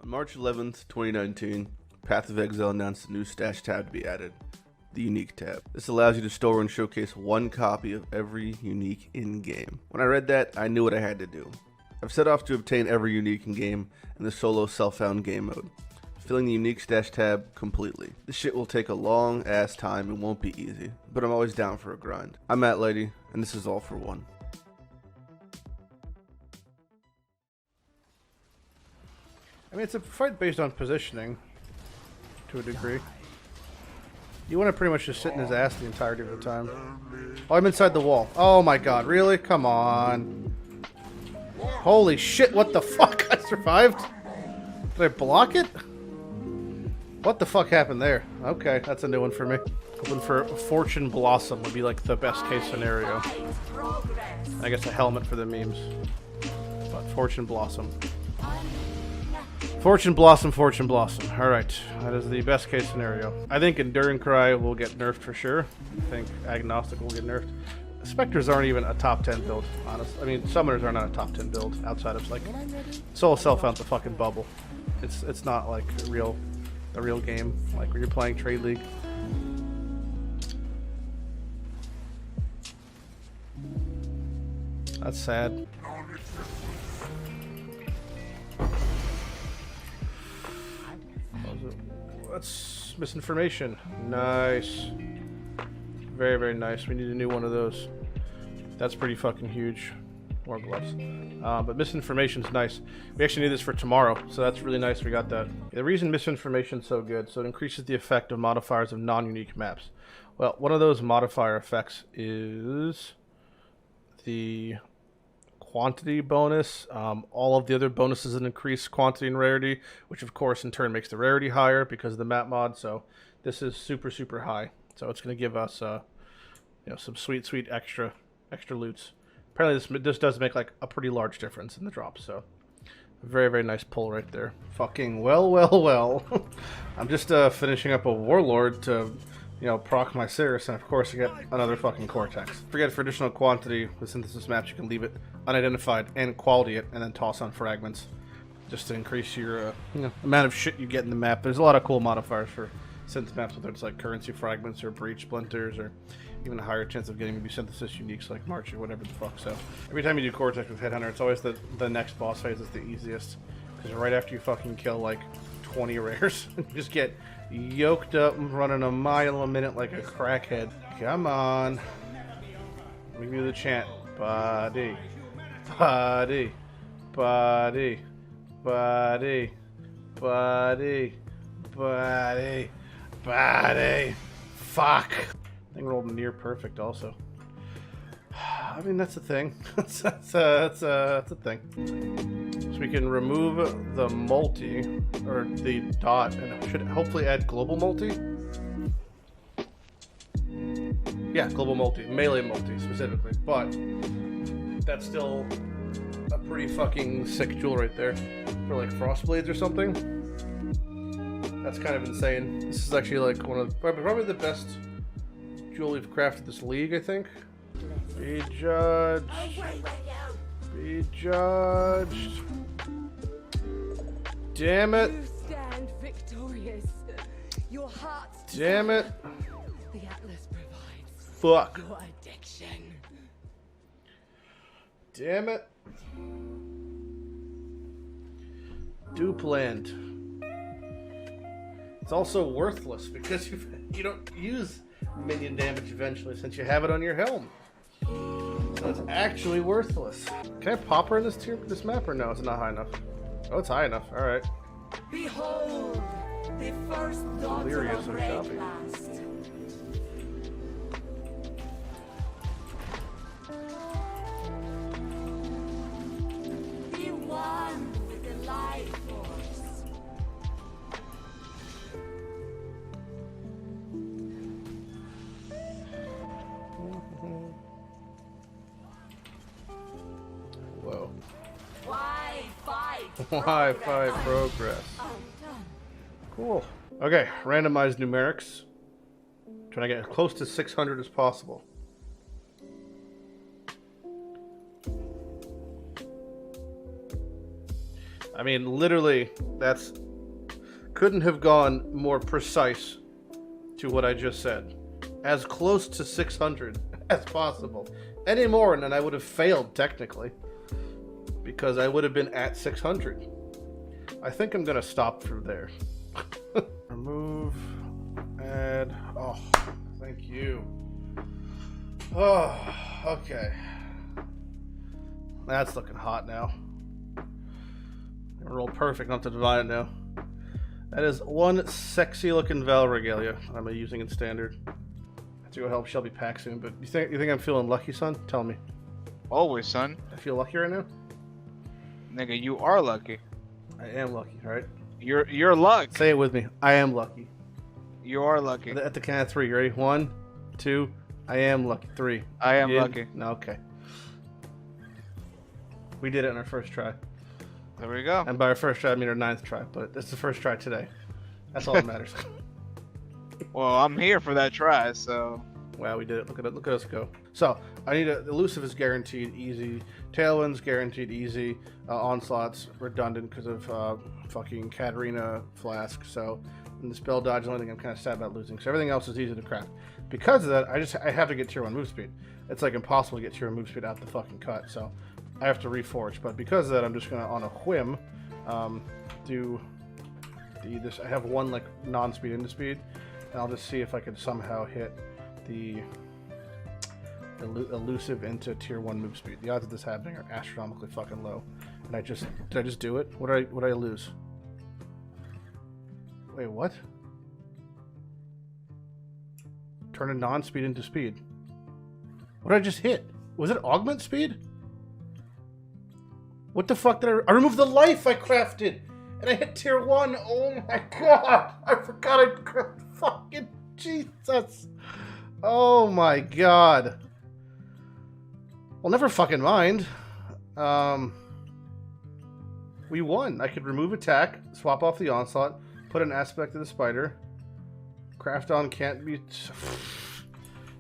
On March 11th, 2019, Path of Exile announced a new stash tab to be added, the Unique tab. This allows you to store and showcase one copy of every unique in-game. When I read that, I knew what I had to do. I've set off to obtain every unique in-game in the solo self-found game mode, filling the Unique stash tab completely. This shit will take a long ass time and won't be easy, but I'm always down for a grind. I'm Lighty, and this is all for one. I mean, it's a fight based on positioning, to a degree. You want to pretty much just sit in his ass the entirety of the time. Oh, I'm inside the wall. Oh my god, really? Come on. Holy shit, what the fuck? I survived? Did I block it? What the fuck happened there? Okay, that's a new one for me. Hoping for Fortune Blossom would be like the best case scenario. I guess a helmet for the memes. But Fortune Blossom. Fortune Blossom, Fortune Blossom. Alright, that is the best case scenario. I think Enduring Cry will get nerfed for sure. I think Agnostic will get nerfed. Spectres aren't even a top 10 build, honestly. I mean, Summoners are not a top 10 build outside of like Soul Self-Found's a fucking bubble. It's not like a real game, like when you're playing Trade League. That's sad. That's misinformation. Nice. Very, very nice. We need a new one of those. That's pretty fucking huge. More gloves. But misinformation's nice. We actually need this for tomorrow, so that's really nice we got that. The reason misinformation's so good, so it increases the effect of modifiers of non-unique maps. Well, one of those modifier effects is the quantity bonus. All of the other bonuses that increase quantity and rarity, which of course in turn makes the rarity higher because of the map mod. So this is super, super high. So it's going to give us, some sweet extra loots. Apparently this does make like a pretty large difference in the drops. So very, very nice pull right there. Fucking well. I'm just finishing up a Warlord to, proc my Cirrus, and of course I get another fucking Cortex. Forget for additional quantity with synthesis maps, you can leave it unidentified and quality it, and then toss on fragments, just to increase your amount of shit you get in the map. There's a lot of cool modifiers for synth maps, whether it's like currency fragments or breach splinters, or even a higher chance of getting maybe synthesis uniques like March or whatever the fuck. So every time you do Cortex with Headhunter, it's always the next boss phase is the easiest, because right after you fucking kill like 20 rares, you just get yoked up and running a mile a minute like a crackhead. Come on. Let me do the chant. Body. Body. Body. Body. Body. Body. Body. Fuck. I think rolled near perfect also. I mean, that's a thing. that's a thing. So we can remove the multi, or the dot, and it should hopefully add global multi. Yeah, global multi, melee multi specifically, but that's still a pretty fucking sick jewel right there for like Frostblades or something. That's kind of insane. This is actually like one of probably the best jewel we've crafted this league, I think. Be judged. Be judged. Damn it. Stand victorious. Your heart's Damn it. the Atlas provides. Fuck. Your addiction. Damn it. Dupe land. It's also worthless because you don't use minion damage eventually since you have it on your helm. So it's actually worthless. Can I pop her in this map or no? It's not high enough. Oh, it's high enough. All right. Behold, the first daughter Delirious of of shopping. Last. Be one with the life force. Whoa. Why fight? Why fight progress? Cool. Okay, randomized numerics. Trying to get as close to 600 as possible. I mean, literally, that's couldn't have gone more precise to what I just said. As close to 600 as possible. Any more, and then I would have failed technically, because I would have been at 600. I think I'm gonna stop through there. Remove, add. Oh, thank you. Oh, okay. That's looking hot now. Roll perfect, not to divide it now. That is one sexy looking Val Regalia I'm using in standard. I have to go help Shelby pack soon, but you think I'm feeling lucky, son? Tell me. Always, son. I feel lucky right now? Nigga, you are lucky. I am lucky, right? You're luck. Say it with me. I am lucky. You are lucky. At the count of 3, you ready? 1, 2, I am lucky. 3. I am In? lucky. No, okay. We did it on our first try. There we go. And by our first try, I mean our 9th try, but it's the first try today. That's all that matters. Well, I'm here for that try, so. Wow, we did it. Look at us go. So, I need elusive is guaranteed easy. Tailwind's guaranteed easy. Onslaught's redundant because of fucking Katarina Flask. So, in the spell dodge and landing, I'm kind of sad about losing. So, everything else is easy to craft. Because of that, I have to get tier 1 move speed. It's like impossible to get tier 1 move speed out the fucking cut. So, I have to reforge. But because of that, I'm just going to, on a whim, do this. I have one like non-speed into speed. And I'll just see if I can somehow hit the elusive into tier 1 move speed. The odds of this happening are astronomically fucking low. And did I just do it? What did I lose? Wait, what? Turn a non-speed into speed. What did I just hit? Was it augment speed? What the fuck did I removed the life I crafted! And I hit tier 1! Oh my god! I forgot I crafted fucking Jesus! Oh my god. Well, never fucking mind. We won. I could remove attack, swap off the onslaught, put an aspect of the spider. Craft on can't be...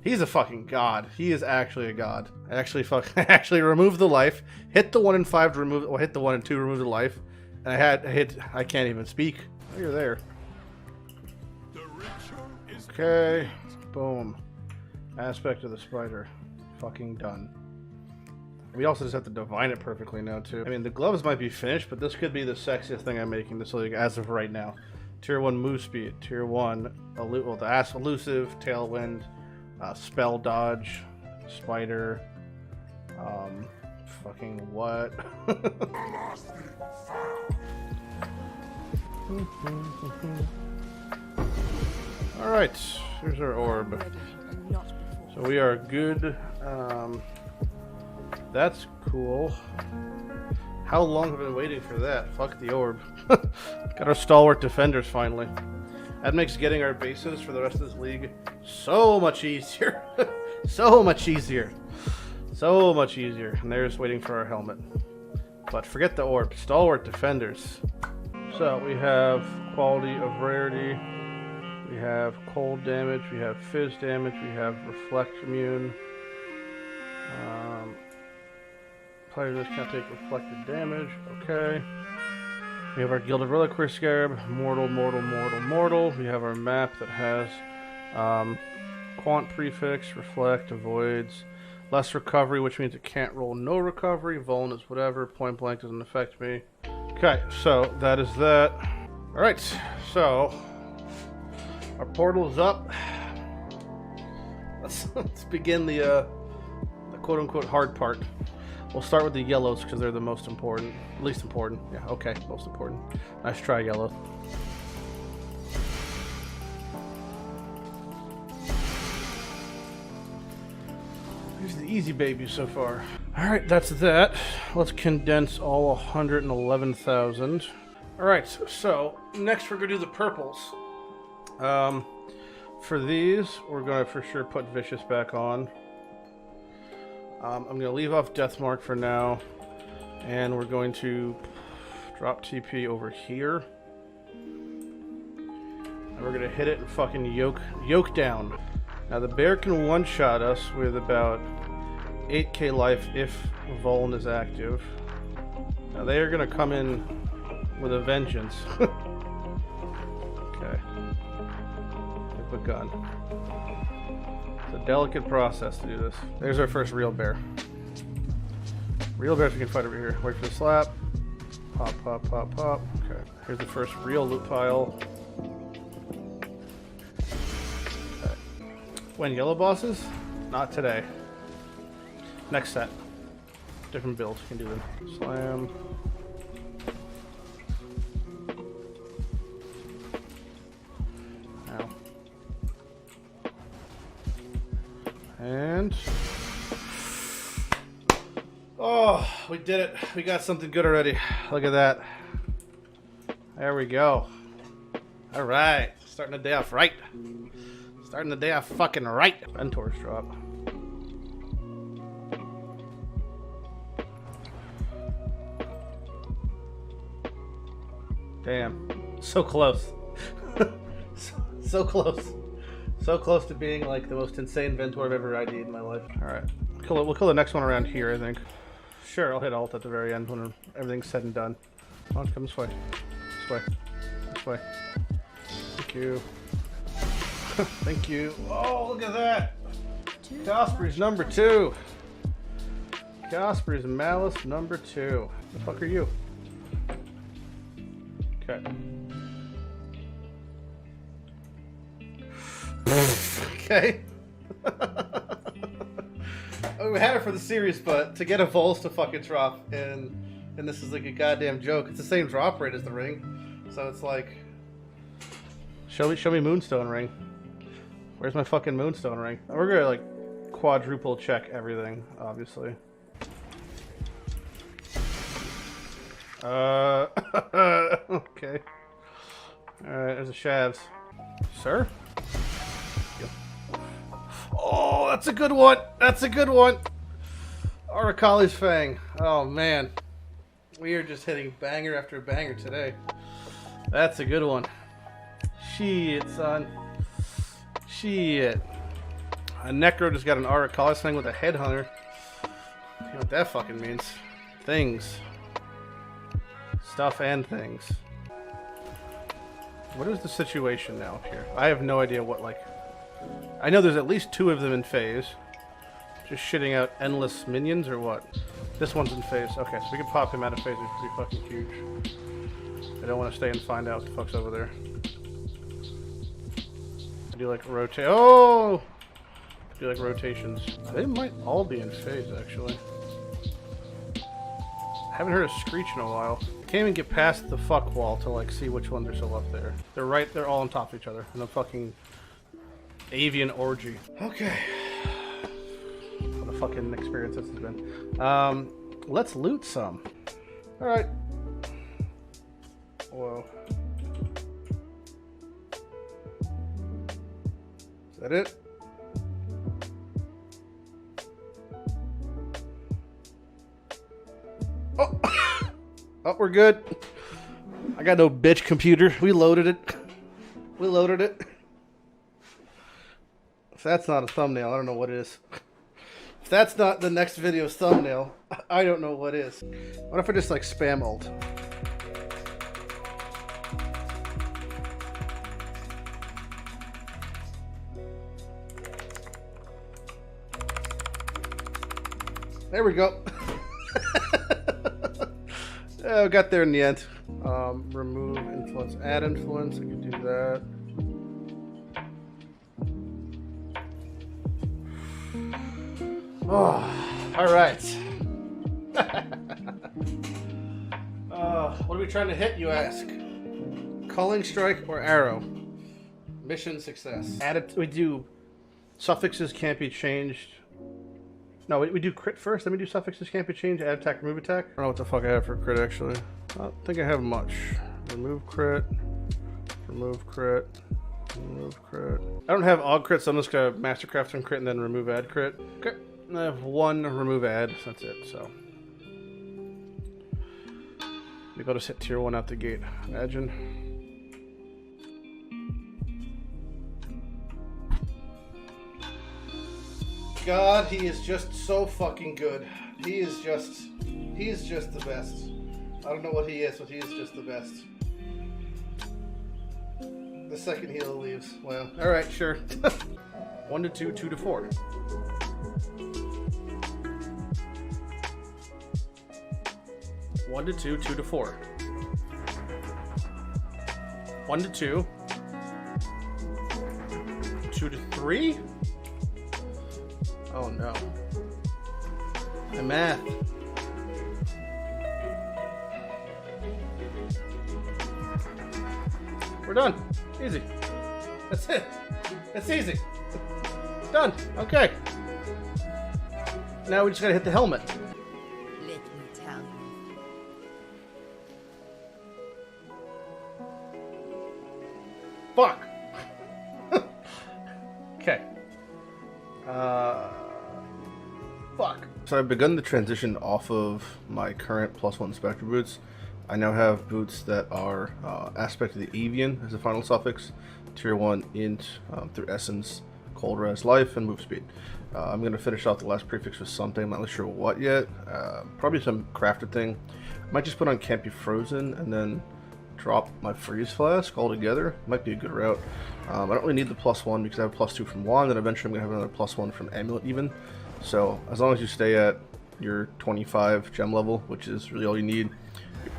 He's a fucking god. He is actually a god. I actually removed the life, hit the 1 and 5 to remove, or hit the 1 and 2 to remove the life, and I can't even speak. Oh, you're there. Okay. Boom. Aspect of the spider. Fucking done. We also just have to divine it perfectly now, too. I mean, the gloves might be finished, but this could be the sexiest thing I'm making this league as of right now. Tier 1 move speed. Tier 1 the elusive, tailwind, spell dodge, spider, fucking what? Alright, here's our orb. So we are good. That's cool. How long have I been waiting for that? Fuck the orb. Got our stalwart defenders finally. That makes getting our bases for the rest of this league so much easier. So much easier. So much easier. And they're just waiting for our helmet. But forget the orb. Stalwart defenders. So we have quality of rarity. We have cold damage. We have fizz damage. We have reflect immune. Players can't take reflected damage. Okay. We have our Guild of Reliquary Scarab. Mortal, mortal, mortal, mortal. We have our map that has quant prefix, reflect, avoids, less recovery, which means it can't roll no recovery. Vuln is whatever. Point blank doesn't affect me. Okay, so that is that. Alright, so our portal is up. Let's begin the quote-unquote hard part. We'll start with the yellows because they're the most important. Least important. Yeah, okay, most important. Nice try, yellow. Here's the easy baby so far. Alright, that's that. Let's condense all 111,000. Alright, so next we're going to do the purples. For these, we're going to for sure put Vicious back on. I'm going to leave off Deathmark for now. And we're going to drop TP over here. And we're going to hit it and fucking yoke down. Now the bear can one-shot us with about 8k life if Vuln is active. Now they are going to come in with a vengeance. Okay. We've begun. It's a delicate process to do this. There's our first real bear. Real bears we can fight over here. Wait for the slap. Pop, pop, pop, pop. Okay. Here's the first real loot pile. Okay. When yellow bosses? Not today. Next set. Different builds. We can do them. Slam. Ow. And... oh, we did it. We got something good already. Look at that. There we go. Alright. Starting the day off right. Starting the day off fucking right. Mentors drop. Damn. So close. so close. So close to being like the most insane Ventor I've ever ID'd in my life. Alright. We'll kill the next one around here, I think. Sure, I'll hit alt at the very end when everything's said and done. Come on, come this way. This way. This way. Thank you. Thank you. Oh, look at that! Gosprey's number 2. Gosprey's Malice number 2. The fuck are you? Okay. Okay. Oh, we had it for the series, but to get a Vols to fucking drop, and this is like a goddamn joke. It's the same drop rate as the ring, so it's like, show me Moonstone ring. Where's my fucking Moonstone ring? We're gonna like quadruple check everything, obviously. Okay. Alright, there's the shavs. Sir? Yep. Oh, that's a good one! That's a good one! Arakali's Fang. Oh, man. We are just hitting banger after banger today. That's a good one. Shit, son. Shit. A Necro just got an Arakali's Fang with a Headhunter. You know what that fucking means. Things. Stuff and things. What is the situation now here? I have no idea what, like... I know there's at least 2 of them in phase. Just shitting out endless minions or what? This one's in phase. Okay, so we can pop him out of phase. It's pretty fucking huge. I don't want to stay and find out what the fuck's over there. I do like rotate. Oh! I do like rotations. They might all be in phase, actually. I haven't heard a screech in a while. I can't even get past the fuck wall to like see which ones are still up there. They're all on top of each other in a fucking avian orgy. Okay. What a fucking experience this has been. Let's loot some. Alright. Whoa. Is that it? Oh! Oh, we're good. I got no bitch computer. We loaded it. We loaded it. If that's not a thumbnail, I don't know what is. If that's not the next video's thumbnail, I don't know what is. What if I just like spam ult? There we go. Yeah, we got there in the end. Remove influence, add influence. I can do that. Oh, all right. What are we trying to hit, you ask? Culling strike or arrow? Mission success. We do suffixes can't be changed. No, we do crit first, then we do suffixes can't be changed, add attack, remove attack. I don't know what the fuck I have for crit, actually. I don't think I have much. Remove crit, remove crit, remove crit. I don't have aug crit, so I'm just gonna mastercraft some crit and then remove add crit. Okay, and I have 1 remove add, that's it, so. Maybe I'll just hit tier 1 out the gate, imagine. God, he is just so fucking good. He is just the best. I don't know what he is, but he is just the best. The second heal leaves. Well, alright, sure. 1 to 2, 2 to 4. One to 2, 2 to 4. 1 to 2. 2 to 3? Oh no. My math. We're done. Easy. That's it. That's easy. Done. Okay. Now we just gotta hit the helmet. Let me tell you. Fuck. Okay. Fuck. So I've begun the transition off of my current +1 Spectre boots. I now have boots that are Aspect of the Avian as a final suffix, Tier 1 Int through Essence, Cold Res Life, and Move Speed. I'm going to finish off the last prefix with something, I'm not really sure what yet. Probably some crafted thing. I might just put on Can't Be Frozen and then drop my Freeze Flask altogether. Might be a good route. I don't really need the +1 because I have +2 from Wand, and eventually I'm going to have another +1 from Amulet even. So as long as you stay at your 25 gem level, which is really all you need,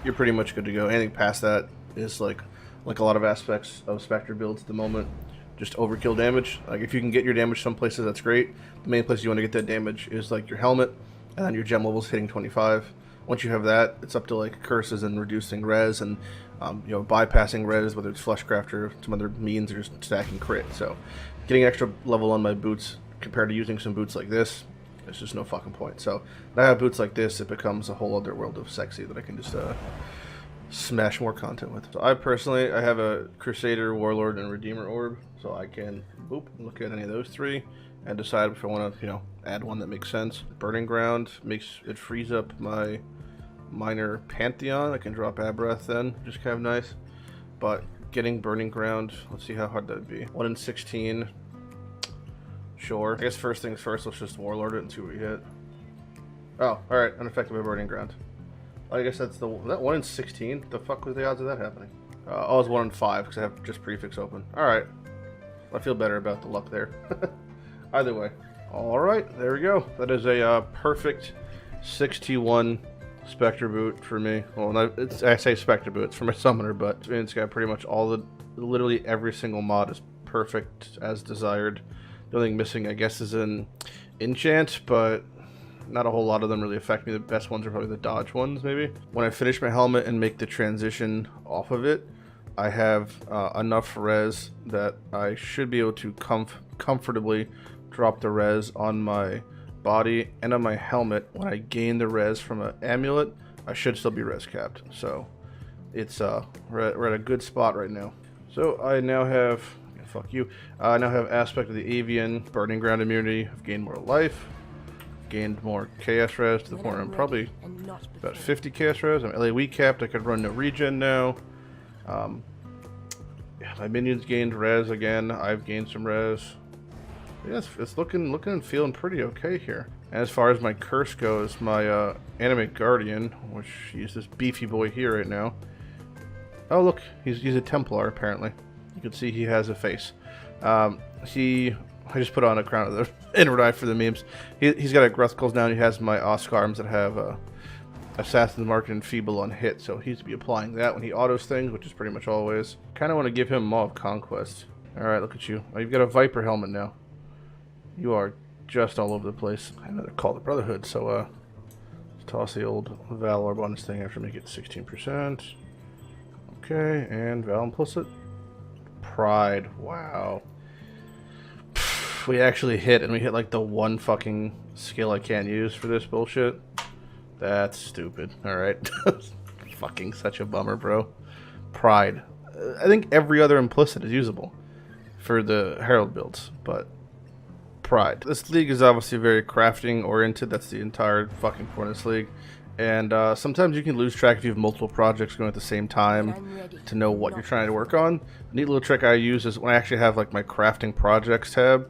you're pretty much good to go. Anything past that is like a lot of aspects of Spectre builds at the moment, just overkill damage. Like if you can get your damage some places, that's great. The main place you want to get that damage is like your helmet, and then your gem levels hitting 25. Once you have that, it's up to like curses and reducing res and you know, bypassing res, whether it's fleshcraft or some other means, or just stacking crit. So getting an extra level on my boots compared to using some boots like this, there's just no fucking point. So now I have boots like this, it becomes a whole other world of sexy that I can just smash more content with. So I personally, I have a Crusader, Warlord, and Redeemer orb, so I can boop, look at any of those three and decide if I want to, you know, add one that makes sense. Burning Ground makes it frees up my minor Pantheon. I can drop Abrath then, just kind of nice. But getting Burning Ground, let's see how hard that'd be. 1 in 16. Sure. I guess first things first, let's just Warlord it and see what we hit. Oh, alright, unaffected by Burning Ground. I guess that's the... that 1 in 16? The fuck was the odds of that happening? Oh, it's 1 in 5 because I have just prefix open. Alright. I feel better about the luck there. Either way. Alright, there we go. That is a perfect 61 Spectre boot for me. Well, I say Spectre boot, it's for my summoner, but it's got pretty much all the... literally every single mod is perfect as desired. The only thing missing, I guess, is an enchant, but not a whole lot of them really affect me. The best ones are probably the dodge ones, maybe. When I finish my helmet and make the transition off of it, I have enough res that I should be able to comfortably drop the res on my body and on my helmet. When I gain the res from an amulet, I should still be res capped. So it's we're at a good spot right now. So I now have... fuck you. I now have Aspect of the Avian, Burning Ground immunity. I've gained more life. I've gained more chaos res to the point where I'm probably about 50 chaos res. I'm LAE capped. I could run no regen now. Yeah, my minions gained res again. I've gained some res. Yeah, it's looking and feeling pretty okay here. And as far as my curse goes, my Animate Guardian, which he's this beefy boy here right now. Oh look, he's a Templar apparently. You can see he has a face. I just put on a crown of the inward eye for the memes. He's got a Gruthkul's now, and he has my Osk arms that have Assassin's Mark and Feeble on hit, so he's to be applying that when he autos things, which is pretty much always. Kind of want to give him Maw of Conquest. Alright, look at you. Oh, you've got a Viper helmet now. You are just all over the place. I know they're called the Brotherhood, so let's toss the old Val Orb on this thing after make it 16%. Okay, and Val Implicit. Pride. Wow. We actually hit, and we hit like the one fucking skill I can't use for this bullshit. That's stupid. Alright. Fucking such a bummer, bro. Pride. I think every other implicit is usable for the Herald builds, but Pride. This league is obviously very crafting oriented. That's the entire fucking point of this league. And sometimes you can lose track if you have multiple projects going at the same time to know what you're trying to work on. A neat little trick I use is when I actually have like my crafting projects tab,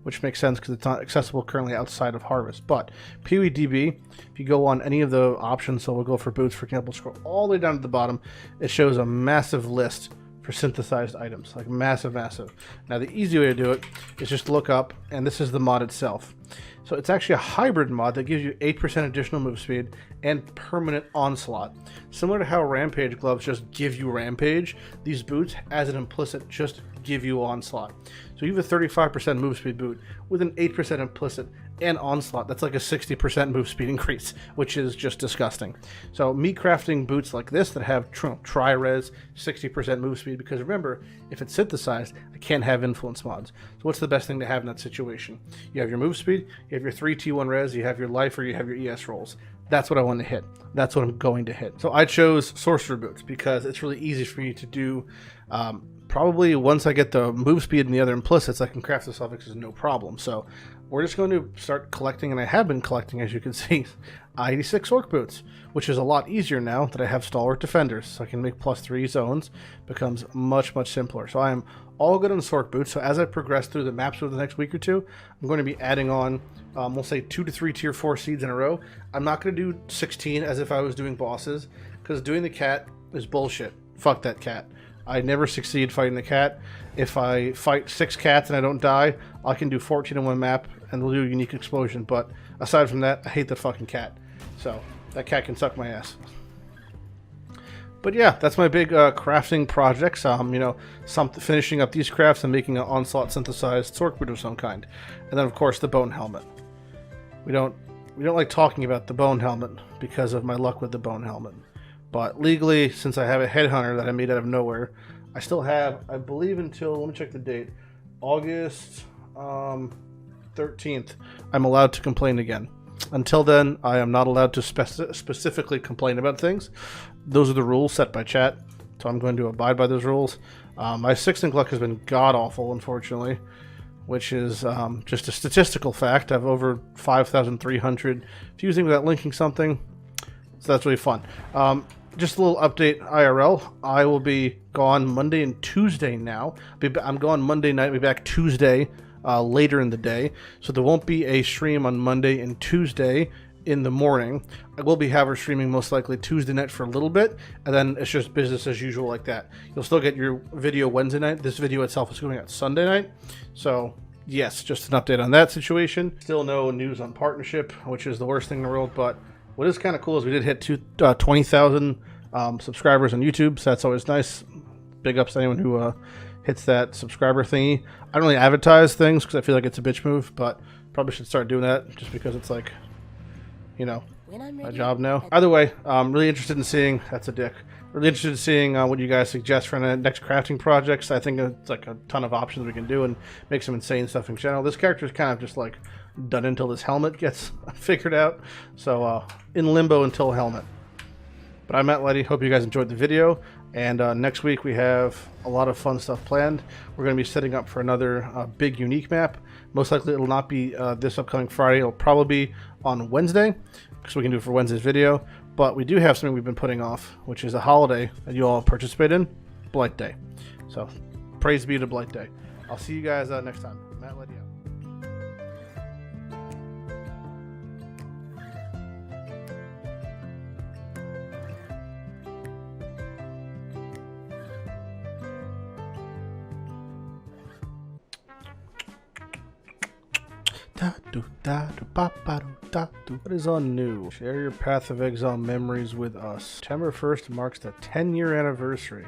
which makes sense because it's not accessible currently outside of Harvest. But PoEDB, if you go on any of the options, so we'll go for boots, for example, scroll all the way down to the bottom, it shows a massive list for synthesized items, like massive. Now the easy way to do it is just look up, and this is the mod itself. So it's actually a hybrid mod that gives you 8% additional move speed and permanent onslaught. Similar to how Rampage gloves just give you Rampage, these boots, as an implicit, just give you onslaught. So you have a 35% move speed boot with an 8% implicit and onslaught. That's like a 60% move speed increase, which is just disgusting. So me crafting boots like this that have tri-res 60% move speed, because remember, if it's synthesized, I can't have influence mods. So what's the best thing to have in that situation? You have your move speed, you have your 3 T1 res, you have your life, or you have your ES rolls. That's what I want to hit. That's what I'm going to hit. So I chose Sorcerer Boots because it's really easy for me to do. Probably once I get the move speed and the other implicits, I can craft the suffixes no problem. So we're just going to start collecting, and I have been collecting, as you can see, 86 Orc Boots, which is a lot easier now that I have Stalwart Defenders. So I can make +3 zones. Becomes much simpler. So I am all good on Sorc Boots. So as I progress through the maps over the next week or two, I'm going to be adding on, we'll say 2 to 3 tier 4 seeds in a row. I'm not going to do 16 as if I was doing bosses, because doing the cat is bullshit. Fuck that cat. I never succeed fighting the cat. If I fight 6 cats and I don't die, I can do 14 in one map and we'll do a unique explosion. But aside from that, I hate the fucking cat. So that cat can suck my ass. But yeah, that's my big crafting projects. You know, finishing up these crafts and making an onslaught synthesized Sorc Boot of some kind. And then of course the bone helmet. We don't like talking about the bone helmet because of my luck with the bone helmet. But legally, since I have a headhunter that I made out of nowhere, I still have, I believe until, let me check the date, August 13th, I'm allowed to complain again. Until then, I am not allowed to specifically complain about things. Those are the rules set by chat, so I'm going to abide by those rules. My 6th luck has been god-awful, unfortunately, which is just a statistical fact. I have over 5,300 fusing without linking something, so that's really fun. Just a little update IRL. I will be gone Monday and Tuesday now. I'm gone Monday night. I'll be back Tuesday later in the day. So there won't be a stream on Monday and Tuesday in the morning. I will be streaming most likely Tuesday night for a little bit. And then it's just business as usual like that. You'll still get your video Wednesday night. This video itself is going out Sunday night. So yes, just an update on that situation. Still no news on partnership, which is the worst thing in the world. But what is kind of cool is we did hit 20,000 subscribers on YouTube, so that's always nice. Big ups to anyone who hits that subscriber thingy. I don't really advertise things because I feel like it's a bitch move, but probably should start doing that just because it's like, you know, my job now. Either way, I'm really interested in seeing, that's a dick, really interested in seeing what you guys suggest for the next crafting projects. I think it's like a ton of options we can do and make some insane stuff in general. This character is kind of just like done until this helmet gets figured out. So in limbo until helmet. But I'm Matt Lighty. Hope you guys enjoyed the video. And next week we have a lot of fun stuff planned. We're going to be setting up for another big unique map. Most likely it'll not be this upcoming Friday. It'll probably be on Wednesday, because we can do it for Wednesday's video. But we do have something we've been putting off, which is a holiday that you all participate in, Blight Day. So praise be to Blight Day. I'll see you guys next time. Matt Lighty out. What is on new? Share your Path of Exile memories with us. September 1st marks the 10-year anniversary.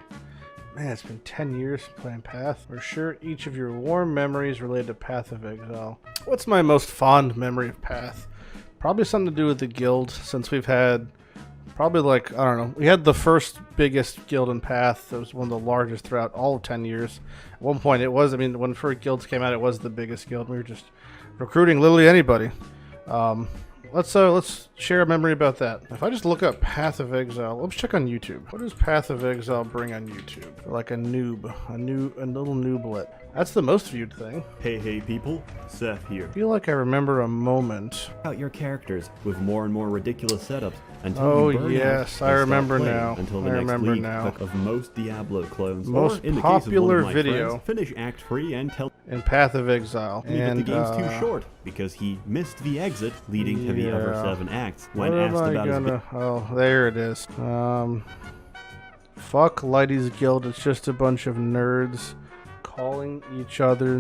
Man, it's been 10 years playing Path. We're sure each of your warm memories related to Path of Exile. What's my most fond memory of Path? Probably something to do with the guild, since we've had probably like, I don't know, we had the first biggest guild in Path. It was one of the largest throughout all of 10 years. At one point it was, I mean, when first guilds came out, it was the biggest guild. We were just recruiting literally anybody. Let's share a memory about that. If I just look up Path of Exile, let's check on YouTube. What does Path of Exile bring on YouTube? Like a noob, a little nooblet. That's the most viewed thing. Hey people, Seth here. I feel like I remember a moment. Out your characters with more and more ridiculous setups until Oh, you burn yes, out I and stop remember playing now. until I the next remember league now. of most Diablo clones. Most or in the popular case of one of my video. friends, finish Act 3 and tell In Path of Exile. me that And the game's too short because he missed the exit leading to the other yeah. 7 acts. What When am asked I about his gonna... Oh, there it is. Fuck Lighty's Guild. It's just a bunch of nerds calling each other